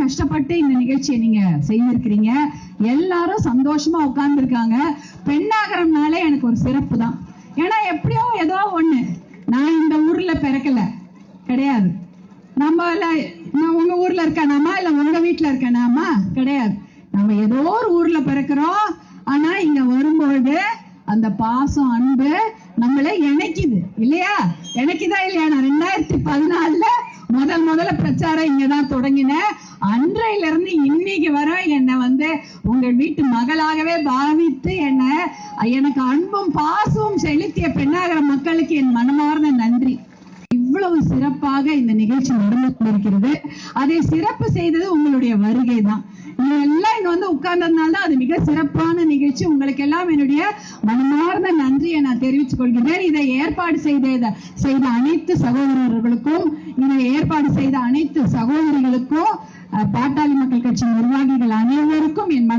கஷ்டப்பட்டு இந்த நிகழ்ச்சியை நீங்க செய்திருக்கிறீங்க. எல்லாரும் சந்தோஷமா உட்கார்ந்து இருக்காங்க. பெண்ணாகரம்னாலே எனக்கு ஒரு சிறப்பு தான். ஏன்னா எப்படியோ ஏதோ ஒண்ணு, நான் இந்த ஊர்ல பிறக்கல கிடையாது. நான் உங்க ஊர்ல இருக்கானாமா இல்ல உங்க வீட்டுல இருக்கானாமா கிடையாது. நம்ம ஏதோ ஒரு ஊர்ல பிறக்கிறோம். ஆனா இங்க வரும்பொழுது அந்த பாசம் அன்பு நம்மளை இணைக்குது இல்லையா? இணைக்குதா இல்லையா? நான் 2014 முதல்ல பிரச்சாரம் இங்கதான் தொடங்கினேன். அன்றையில இருந்து இன்னைக்கு வர என்னை உங்கள் வீட்டு மகளாகவே பாவித்து எனக்கு அன்பும் பாசமும் செலுத்திய பெண்ணாகர மக்களுக்கு என் மனமார்ந்த நன்றி. இவ்வளவு சிறப்பாக இந்த நிகழ்ச்சி நடந்து கொண்டிருக்கிறது. அதை சிறப்பு செய்தது உங்களுடைய வருகை தான். நீங்க எல்லாம் இங்க உட்கார்ந்ததுனால தான் அது மிக சிறப்பான நிகழ்ச்சி. உங்களுக்கு எல்லாம் என்னுடைய மனமார்ந்த நன்றியை நான் தெரிவித்துக் கொள்கிறேன். இதை ஏற்பாடு செய்த அனைத்து சகோதரர்களுக்கும், இதை ஏற்பாடு செய்த அனைத்து சகோதரிகளுக்கும், பாட்டாளி மக்கள் கட்சி நிர்வாகிகள் அனைவருக்கும் என்